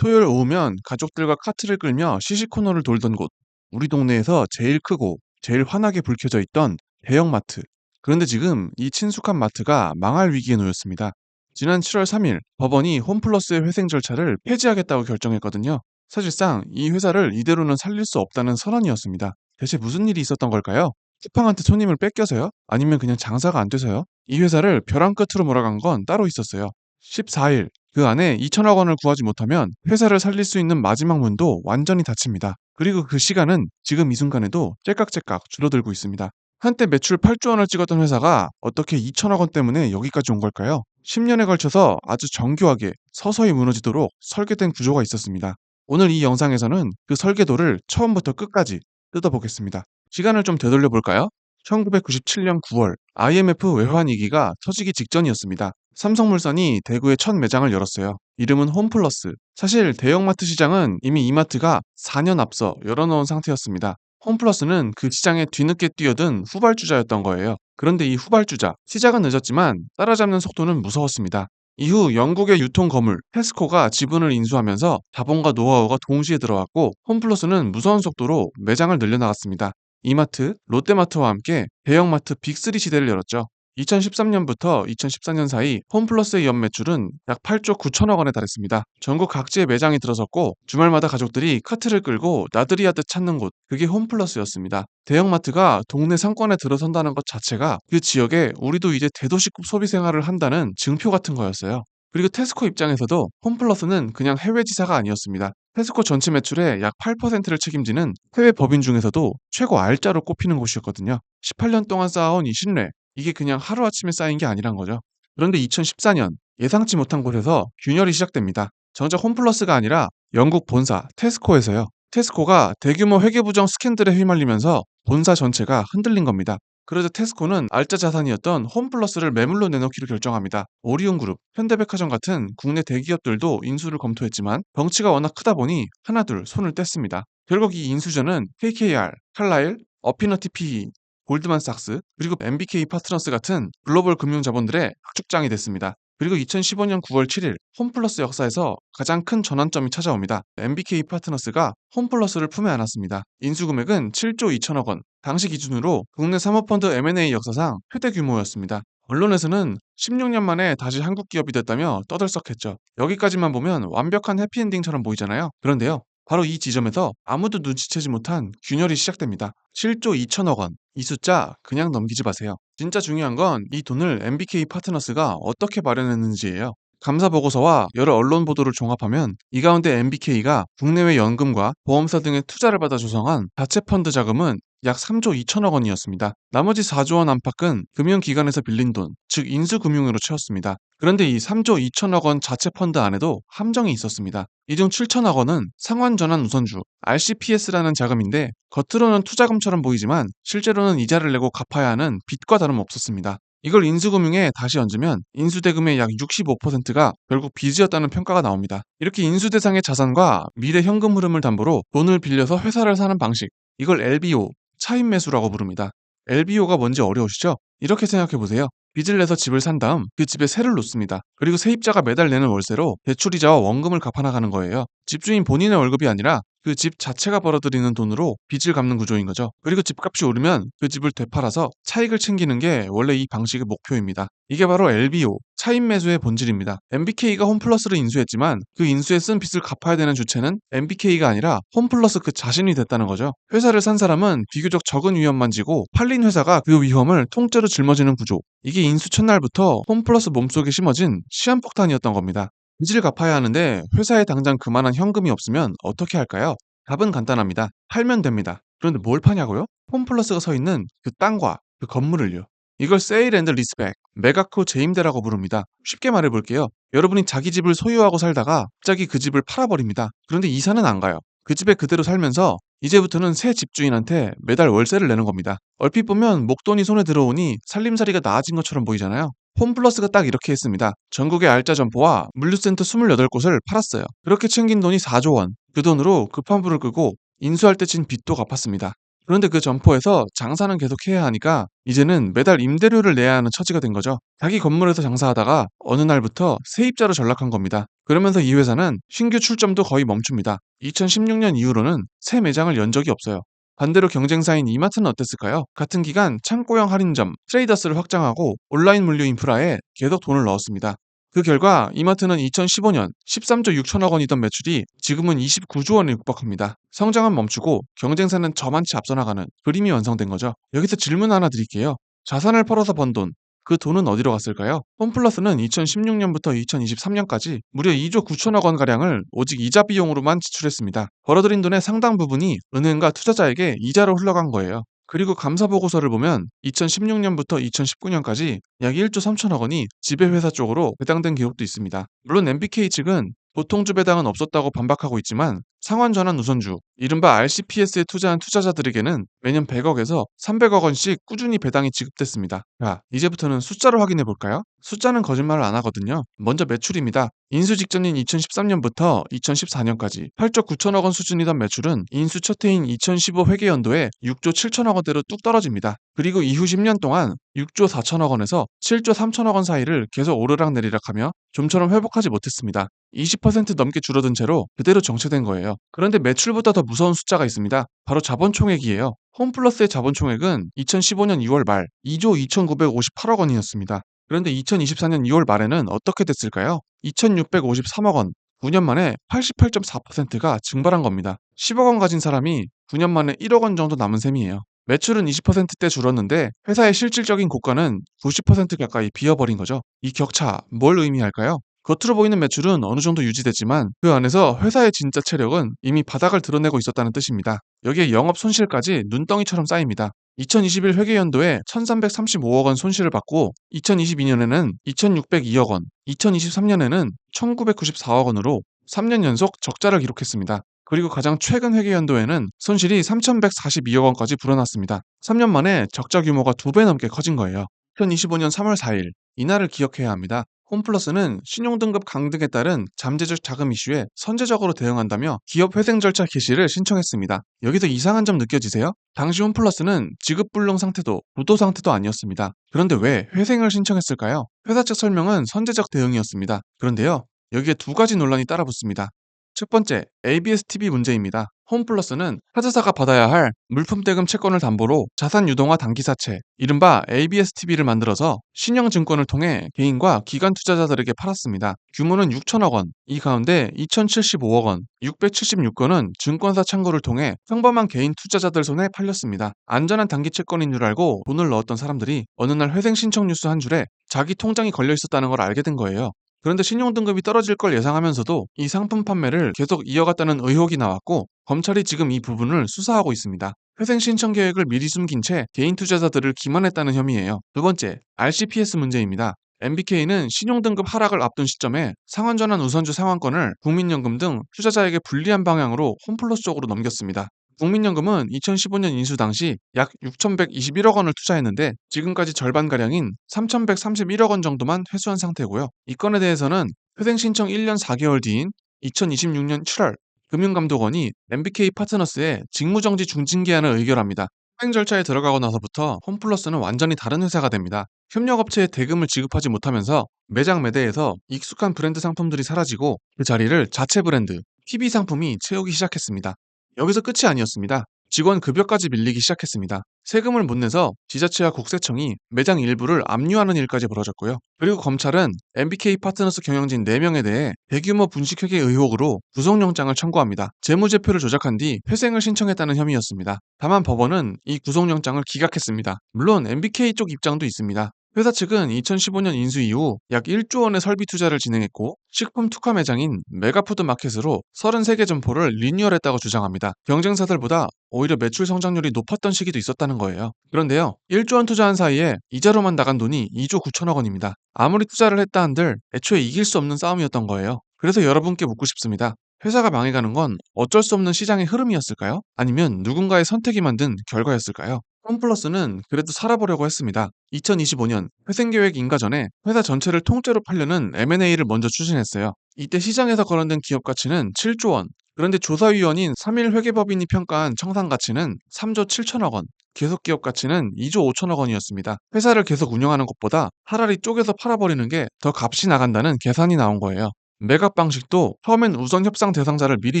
토요일 오후면 가족들과 카트를 끌며 시시코너를 돌던 곳. 우리 동네에서 제일 크고 제일 환하게 불 켜져 있던 대형마트. 그런데 지금 이 친숙한 마트가 망할 위기에 놓였습니다. 지난 7월 3일 법원이 홈플러스의 회생 절차를 폐지하겠다고 결정했거든요. 사실상 이 회사를 이대로는 살릴 수 없다는 선언이었습니다. 대체 무슨 일이 있었던 걸까요? 쿠팡한테 손님을 뺏겨서요? 아니면 그냥 장사가 안 돼서요? 이 회사를 벼랑 끝으로 몰아간 건 따로 있었어요. 14일 그 안에 2천억 원을 구하지 못하면 회사를 살릴 수 있는 마지막 문도 완전히 닫힙니다. 그리고 그 시간은 지금 이 순간에도 째깍째깍 줄어들고 있습니다. 한때 매출 8조 원을 찍었던 회사가 어떻게 2천억 원 때문에 여기까지 온 걸까요? 10년에 걸쳐서 아주 정교하게 서서히 무너지도록 설계된 구조가 있었습니다. 오늘 이 영상에서는 그 설계도를 처음부터 끝까지 뜯어보겠습니다. 시간을 좀 되돌려 볼까요? 1997년 9월 IMF 외환 위기가 터지기 직전이었습니다. 삼성물산이 대구에 첫 매장을 열었어요. 이름은 홈플러스. 사실 대형마트 시장은 이미 이마트가 4년 앞서 열어놓은 상태였습니다. 홈플러스는 그 시장에 뒤늦게 뛰어든 후발주자였던 거예요. 그런데 이 후발주자, 시작은 늦었지만 따라잡는 속도는 무서웠습니다. 이후 영국의 유통 거물 테스코가 지분을 인수하면서 자본과 노하우가 동시에 들어왔고 홈플러스는 무서운 속도로 매장을 늘려나갔습니다. 이마트, 롯데마트와 함께 대형마트 빅3 시대를 열었죠. 2013년부터 2014년 사이 홈플러스의 연매출은 약 8조 9천억 원에 달했습니다. 전국 각지에 매장이 들어섰고 주말마다 가족들이 카트를 끌고 나들이 하듯 찾는 곳, 그게 홈플러스였습니다. 대형마트가 동네 상권에 들어선다는 것 자체가 그 지역에 우리도 이제 대도시급 소비 생활을 한다는 증표 같은 거였어요. 그리고 테스코 입장에서도 홈플러스는 그냥 해외 지사가 아니었습니다. 테스코 전체 매출의 약 8%를 책임지는 해외 법인 중에서도 최고 알짜로 꼽히는 곳이었거든요. 18년 동안 쌓아온 이 신뢰, 이게 그냥 하루아침에 쌓인 게 아니란 거죠. 그런데 2014년 예상치 못한 곳에서 균열이 시작됩니다. 정작 홈플러스가 아니라 영국 본사 테스코에서요. 테스코가 대규모 회계부정 스캔들에 휘말리면서 본사 전체가 흔들린 겁니다. 그러자 테스코는 알짜 자산이었던 홈플러스를 매물로 내놓기로 결정합니다. 오리온그룹, 현대백화점 같은 국내 대기업들도 인수를 검토했지만 덩치가 워낙 크다 보니 하나둘 손을 뗐습니다. 결국 이 인수전은 KKR, 칼라일, 어피너티 PE, 골드만삭스, 그리고 MBK 파트너스 같은 글로벌 금융 자본들의 합축장이 됐습니다. 그리고 2015년 9월 7일 홈플러스 역사에서 가장 큰 전환점이 찾아옵니다. MBK 파트너스가 홈플러스를 품에 안았습니다. 인수 금액은 7조 2천억 원, 당시 기준으로 국내 사모펀드 M&A 역사상 최대 규모였습니다. 언론에서는 16년 만에 다시 한국 기업이 됐다며 떠들썩했죠. 여기까지만 보면 완벽한 해피엔딩처럼 보이잖아요. 그런데요. 바로 이 지점에서 아무도 눈치채지 못한 균열이 시작됩니다. 7조 2천억 원. 이 숫자 그냥 넘기지 마세요. 진짜 중요한 건 이 돈을 MBK 파트너스가 어떻게 마련했는지예요. 감사 보고서와 여러 언론 보도를 종합하면 이 가운데 MBK가 국내외 연금과 보험사 등의 투자를 받아 조성한 자체 펀드 자금은 약 3조 2천억 원이었습니다. 나머지 4조 원 안팎은 금융기관에서 빌린 돈, 즉 인수금융으로 채웠습니다. 그런데 이 3조 2천억 원 자체 펀드 안에도 함정이 있었습니다. 이 중 7천억 원은 상환전환 우선주, RCPS라는 자금인데 겉으로는 투자금처럼 보이지만 실제로는 이자를 내고 갚아야 하는 빚과 다름없었습니다. 이걸 인수금융에 다시 얹으면 인수대금의 약 65%가 결국 빚이었다는 평가가 나옵니다. 이렇게 인수대상의 자산과 미래 현금 흐름을 담보로 돈을 빌려서 회사를 사는 방식, 이걸 LBO, 차입 매수라고 부릅니다. LBO가 뭔지 어려우시죠? 이렇게 생각해 보세요. 빚을 내서 집을 산 다음 그 집에 세를 놓습니다. 그리고 세입자가 매달 내는 월세로 대출이자와 원금을 갚아나가는 거예요. 집주인 본인의 월급이 아니라 그 집 자체가 벌어들이는 돈으로 빚을 갚는 구조인 거죠. 그리고 집값이 오르면 그 집을 되팔아서 차익을 챙기는 게 원래 이 방식의 목표입니다. 이게 바로 LBO, 차입 매수의 본질입니다. MBK가 홈플러스를 인수했지만 그 인수에 쓴 빚을 갚아야 되는 주체는 MBK가 아니라 홈플러스 그 자신이 됐다는 거죠. 회사를 산 사람은 비교적 적은 위험만 지고 팔린 회사가 그 위험을 통째로 짊어지는 구조. 이게 인수 첫날부터 홈플러스 몸속에 심어진 시한폭탄이었던 겁니다. 빚을 갚아야 하는데 회사에 당장 그만한 현금이 없으면 어떻게 할까요? 답은 간단합니다. 팔면 됩니다. 그런데 뭘 파냐고요? 홈플러스가 서 있는 그 땅과 그 건물을요. 이걸 세일 앤드 리스백, 매각후 재임대라고 부릅니다. 쉽게 말해볼게요. 여러분이 자기 집을 소유하고 살다가 갑자기 그 집을 팔아버립니다. 그런데 이사는 안 가요. 그 집에 그대로 살면서 이제부터는 새 집주인한테 매달 월세를 내는 겁니다. 얼핏 보면 목돈이 손에 들어오니 살림살이가 나아진 것처럼 보이잖아요. 홈플러스가 딱 이렇게 했습니다. 전국의 알짜 점포와 물류센터 28곳을 팔았어요. 그렇게 챙긴 돈이 4조 원. 그 돈으로 급한 불을 끄고 인수할 때 진 빚도 갚았습니다. 그런데 그 점포에서 장사는 계속 해야 하니까 이제는 매달 임대료를 내야 하는 처지가 된 거죠. 자기 건물에서 장사하다가 어느 날부터 세입자로 전락한 겁니다. 그러면서 이 회사는 신규 출점도 거의 멈춥니다. 2016년 이후로는 새 매장을 연 적이 없어요. 반대로 경쟁사인 이마트는 어땠을까요? 같은 기간 창고형 할인점, 트레이더스를 확장하고 온라인 물류 인프라에 계속 돈을 넣었습니다. 그 결과 이마트는 2015년 13조 6천억 원이던 매출이 지금은 29조 원에 육박합니다. 성장은 멈추고 경쟁사는 저만치 앞서 나가는 그림이 완성된 거죠. 여기서 질문 하나 드릴게요. 자산을 팔아서 번 돈, 그 돈은 어디로 갔을까요? 홈플러스는 2016년부터 2023년까지 무려 2조 9천억 원가량을 오직 이자 비용으로만 지출했습니다. 벌어들인 돈의 상당 부분이 은행과 투자자에게 이자로 흘러간 거예요. 그리고 감사 보고서를 보면 2016년부터 2019년까지 약 1조 3천억 원이 지배회사 쪽으로 배당된 기록도 있습니다. 물론 MBK 측은 보통주 배당은 없었다고 반박하고 있지만 상환 전환 우선주, 이른바 RCPS에 투자한 투자자들에게는 매년 100억에서 300억 원씩 꾸준히 배당이 지급됐습니다. 자, 이제부터는 숫자로 확인해 볼까요? 숫자는 거짓말을 안 하거든요. 먼저 매출입니다. 인수 직전인 2013년부터 2014년까지 8조 9천억 원 수준이던 매출은 인수 첫 해인 2015 회계연도에 6조 7천억 원대로 뚝 떨어집니다. 그리고 이후 10년 동안 6조 4천억 원에서 7조 3천억 원 사이를 계속 오르락내리락하며 좀처럼 회복하지 못했습니다. 20% 넘게 줄어든 채로 그대로 정체된 거예요. 그런데 매출보다 더 무서운 숫자가 있습니다. 바로 자본총액이에요. 홈플러스의 자본총액은 2015년 2월 말 2조 2,958억 원이었습니다. 그런데 2024년 2월 말에는 어떻게 됐을까요? 2,653억 원. 9년 만에 88.4%가 증발한 겁니다. 10억 원 가진 사람이 9년 만에 1억 원 정도 남은 셈이에요. 매출은 20%대 줄었는데 회사의 실질적인 고가는 90% 가까이 비어버린 거죠. 이 격차, 뭘 의미할까요? 겉으로 보이는 매출은 어느 정도 유지됐지만 그 안에서 회사의 진짜 체력은 이미 바닥을 드러내고 있었다는 뜻입니다. 여기에 영업 손실까지 눈덩이처럼 쌓입니다. 2021 회계연도에 1,335억 원 손실을 받고 2022년에는 2,602억 원, 2023년에는 1,994억 원으로 3년 연속 적자를 기록했습니다. 그리고 가장 최근 회계연도에는 손실이 3,142억 원까지 불어났습니다. 3년 만에 적자 규모가 2배 넘게 커진 거예요. 2025년 3월 4일, 이날을 기억해야 합니다. 홈플러스는 신용등급 강등에 따른 잠재적 자금 이슈에 선제적으로 대응한다며 기업 회생 절차 개시를 신청했습니다. 여기서 이상한 점 느껴지세요? 당시 홈플러스는 지급불능 상태도 부도 상태도 아니었습니다. 그런데 왜 회생을 신청했을까요? 회사 측 설명은 선제적 대응이었습니다. 그런데요, 여기에 두 가지 논란이 따라붙습니다. 첫 번째, ABS-TV 문제입니다. 홈플러스는 카드사가 받아야 할 물품 대금 채권을 담보로 자산 유동화 단기사채, 이른바 ABS-TV를 만들어서 신영증권을 통해 개인과 기관 투자자들에게 팔았습니다. 규모는 6천억 원, 이 가운데 2,075억 원, 676건은 증권사 창구를 통해 평범한 개인 투자자들 손에 팔렸습니다. 안전한 단기 채권인 줄 알고 돈을 넣었던 사람들이 어느 날 회생 신청 뉴스 한 줄에 자기 통장이 걸려 있었다는 걸 알게 된 거예요. 그런데 신용등급이 떨어질 걸 예상하면서도 이 상품 판매를 계속 이어갔다는 의혹이 나왔고 검찰이 지금 이 부분을 수사하고 있습니다. 회생 신청 계획을 미리 숨긴 채 개인 투자자들을 기만했다는 혐의예요. 두 번째, RCPS 문제입니다. MBK는 신용등급 하락을 앞둔 시점에 상환전환 우선주 상환권을 국민연금 등 투자자에게 불리한 방향으로 홈플러스 쪽으로 넘겼습니다. 국민연금은 2015년 인수 당시 약 6,121억 원을 투자했는데 지금까지 절반가량인 3,131억 원 정도만 회수한 상태고요. 이 건에 대해서는 회생 신청 1년 4개월 뒤인 2026년 7월 금융감독원이 MBK 파트너스에 직무정지 중징계안을 의결합니다. 회행 절차에 들어가고 나서부터 홈플러스는 완전히 다른 회사가 됩니다. 협력업체에 대금을 지급하지 못하면서 매장 매대에서 익숙한 브랜드 상품들이 사라지고 그 자리를 자체 브랜드, PB 상품이 채우기 시작했습니다. 여기서 끝이 아니었습니다. 직원 급여까지 밀리기 시작했습니다. 세금을 못 내서 지자체와 국세청이 매장 일부를 압류하는 일까지 벌어졌고요. 그리고 검찰은 MBK 파트너스 경영진 4명에 대해 대규모 분식회계 의혹으로 구속영장을 청구합니다. 재무제표를 조작한 뒤 회생을 신청했다는 혐의였습니다. 다만 법원은 이 구속영장을 기각했습니다. 물론 MBK 쪽 입장도 있습니다. 회사 측은 2015년 인수 이후 약 1조 원의 설비 투자를 진행했고 식품 특화 매장인 메가푸드 마켓으로 33개 점포를 리뉴얼했다고 주장합니다. 경쟁사들보다 오히려 매출 성장률이 높았던 시기도 있었다는 거예요. 그런데요, 1조 원 투자한 사이에 이자로만 나간 돈이 2조 9천억 원입니다. 아무리 투자를 했다 한들 애초에 이길 수 없는 싸움이었던 거예요. 그래서 여러분께 묻고 싶습니다. 회사가 망해가는 건 어쩔 수 없는 시장의 흐름이었을까요? 아니면 누군가의 선택이 만든 결과였을까요? 홈플러스는 그래도 살아보려고 했습니다. 2025년 회생계획 인가 전에 회사 전체를 통째로 팔려는 M&A를 먼저 추진했어요. 이때 시장에서 거론된 기업 가치는 7조 원, 그런데 조사위원인 3일 회계법인이 평가한 청산 가치는 3조 7천억 원, 계속 기업 가치는 2조 5천억 원이었습니다. 회사를 계속 운영하는 것보다 차라리 쪼개서 팔아버리는 게 더 값이 나간다는 계산이 나온 거예요. 매각 방식도 처음엔 우선 협상 대상자를 미리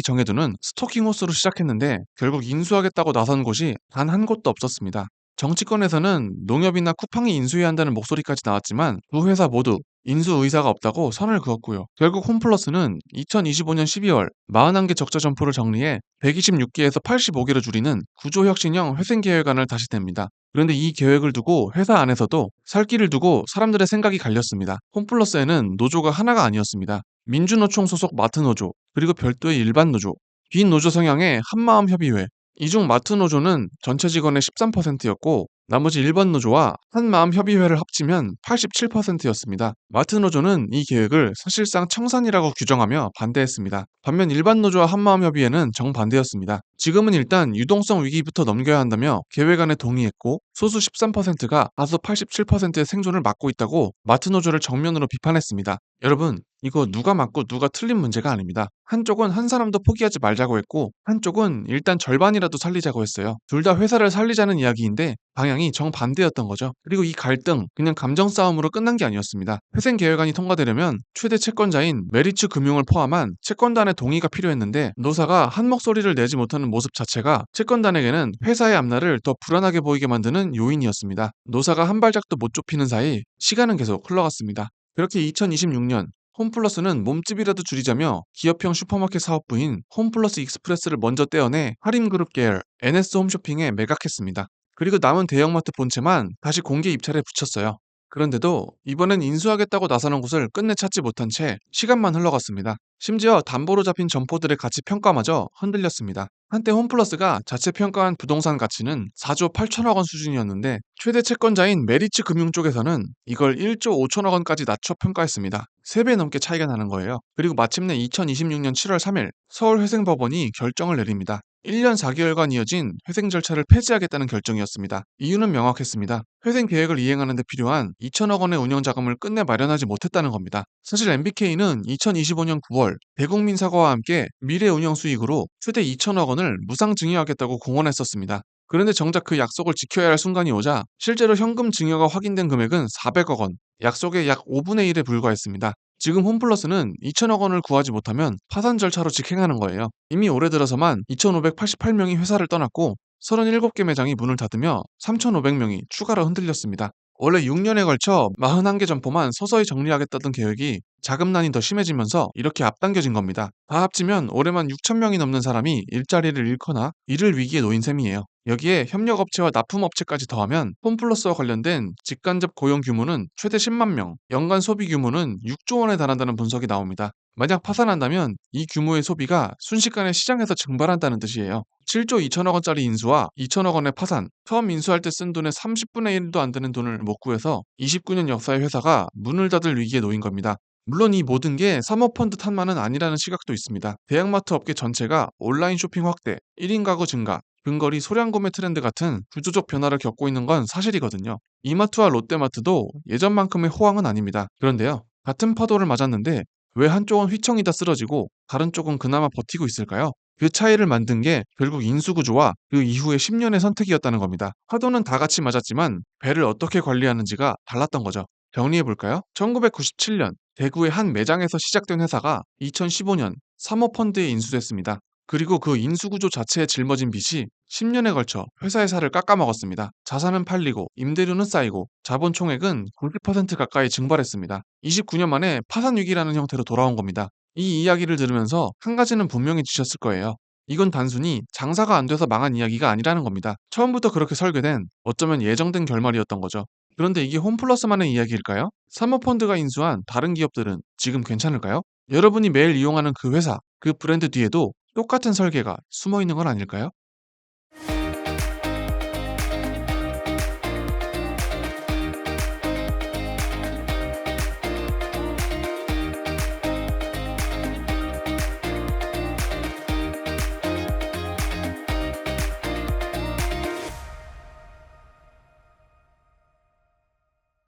정해두는 스토킹 호스로 시작했는데 결국 인수하겠다고 나선 곳이 단 한 곳도 없었습니다. 정치권에서는 농협이나 쿠팡이 인수해야 한다는 목소리까지 나왔지만 두 회사 모두 인수 의사가 없다고 선을 그었고요. 결국 홈플러스는 2025년 12월 41개 적자 점포를 정리해 126개에서 85개로 줄이는 구조혁신형 회생계획안을 다시 냅니다. 그런데 이 계획을 두고 회사 안에서도 살 길을 두고 사람들의 생각이 갈렸습니다. 홈플러스에는 노조가 하나가 아니었습니다. 민주노총 소속 마트노조, 그리고 별도의 일반 노조, 빈노조 성향의 한마음협의회, 이중 마트노조는 전체 직원의 13%였고 나머지 일반 노조와 한마음협의회를 합치면 87%였습니다. 마트노조는 이 계획을 사실상 청산이라고 규정하며 반대했습니다. 반면 일반 노조와 한마음협의회는 정반대였습니다. 지금은 일단 유동성 위기부터 넘겨야 한다며 계획안에 동의했고 소수 13%가 다수 87%의 생존을 막고 있다고 마트노조를 정면으로 비판했습니다. 여러분, 이거 누가 맞고 누가 틀린 문제가 아닙니다. 한쪽은 한 사람도 포기하지 말자고 했고 한쪽은 일단 절반이라도 살리자고 했어요. 둘 다 회사를 살리자는 이야기인데 방향이 정반대였던 거죠. 그리고 이 갈등 그냥 감정 싸움으로 끝난 게 아니었습니다. 회생 계획안이 통과되려면 최대 채권자인 메리츠 금융을 포함한 채권단의 동의가 필요했는데 노사가 한 목소리를 내지 못하는 모습 자체가 채권단에게는 회사의 앞날을 더 불안하게 보이게 만드는 요인이었습니다. 노사가 한 발짝도 못 좁히는 사이 시간은 계속 흘러갔습니다. 그렇게 2026년 홈플러스는 몸집이라도 줄이자며 기업형 슈퍼마켓 사업부인 홈플러스 익스프레스를 먼저 떼어내 하림그룹 계열 NS 홈쇼핑에 매각했습니다. 그리고 남은 대형마트 본체만 다시 공개 입찰에 붙였어요. 그런데도 이번엔 인수하겠다고 나서는 곳을 끝내 찾지 못한 채 시간만 흘러갔습니다. 심지어 담보로 잡힌 점포들의 가치 평가마저 흔들렸습니다. 한때 홈플러스가 자체 평가한 부동산 가치는 4조 8천억 원 수준이었는데 최대 채권자인 메리츠 금융 쪽에서는 이걸 1조 5천억 원까지 낮춰 평가했습니다. 3배 넘게 차이가 나는 거예요. 그리고 마침내 2026년 7월 3일 서울회생법원이 결정을 내립니다. 1년 4개월간 이어진 회생 절차를 폐지하겠다는 결정이었습니다. 이유는 명확했습니다. 회생 계획을 이행하는 데 필요한 2천억 원의 운영 자금을 끝내 마련하지 못했다는 겁니다. 사실 MBK는 2025년 9월 대국민 사과와 함께 미래 운영 수익으로 최대 2천억 원을 무상 증여하겠다고 공언했었습니다. 그런데 정작 그 약속을 지켜야 할 순간이 오자 실제로 현금 증여가 확인된 금액은 400억 원, 약속의 약 5분의 1에 불과했습니다. 지금 홈플러스는 2천억 원을 구하지 못하면 파산 절차로 직행하는 거예요. 이미 올해 들어서만 2,588명이 회사를 떠났고 37개 매장이 문을 닫으며 3,500명이 추가로 흔들렸습니다. 원래 6년에 걸쳐 41개 점포만 서서히 정리하겠다던 계획이 자금난이 더 심해지면서 이렇게 앞당겨진 겁니다. 다 합치면 올해만 6,000명이 넘는 사람이 일자리를 잃거나 일을 위기에 놓인 셈이에요. 여기에 협력업체와 납품업체까지 더하면 홈플러스와 관련된 직간접 고용 규모는 최대 10만 명, 연간 소비 규모는 6조 원에 달한다는 분석이 나옵니다. 만약 파산한다면 이 규모의 소비가 순식간에 시장에서 증발한다는 뜻이에요. 7조 2천억 원짜리 인수와 2천억 원의 파산, 처음 인수할 때 쓴 돈의 30분의 1도 안 되는 돈을 못 구해서 29년 역사의 회사가 문을 닫을 위기에 놓인 겁니다. 물론 이 모든 게 사모펀드 탓만은 아니라는 시각도 있습니다. 대형마트 업계 전체가 온라인 쇼핑 확대, 1인 가구 증가, 근거리 소량 구매 트렌드 같은 구조적 변화를 겪고 있는 건 사실이거든요. 이마트와 롯데마트도 예전만큼의 호황은 아닙니다. 그런데요, 같은 파도를 맞았는데 왜 한쪽은 휘청이다 쓰러지고 다른 쪽은 그나마 버티고 있을까요? 그 차이를 만든 게 결국 인수구조와 그 이후의 10년의 선택이었다는 겁니다. 파도는 다 같이 맞았지만 배를 어떻게 관리하는지가 달랐던 거죠. 정리해볼까요? 1997년 대구의 한 매장에서 시작된 회사가 2015년 사모펀드에 인수됐습니다. 그리고 그 인수구조 자체에 짊어진 빚이 10년에 걸쳐 회사의 살을 깎아먹었습니다. 자산은 팔리고 임대료는 쌓이고 자본 총액은 90% 가까이 증발했습니다. 29년 만에 파산 위기라는 형태로 돌아온 겁니다. 이 이야기를 들으면서 한 가지는 분명히 지셨을 거예요. 이건 단순히 장사가 안 돼서 망한 이야기가 아니라는 겁니다. 처음부터 그렇게 설계된 어쩌면 예정된 결말이었던 거죠. 그런데 이게 홈플러스만의 이야기일까요? 사모펀드가 인수한 다른 기업들은 지금 괜찮을까요? 여러분이 매일 이용하는 그 회사, 그 브랜드 뒤에도 똑같은 설계가 숨어 있는 건 아닐까요?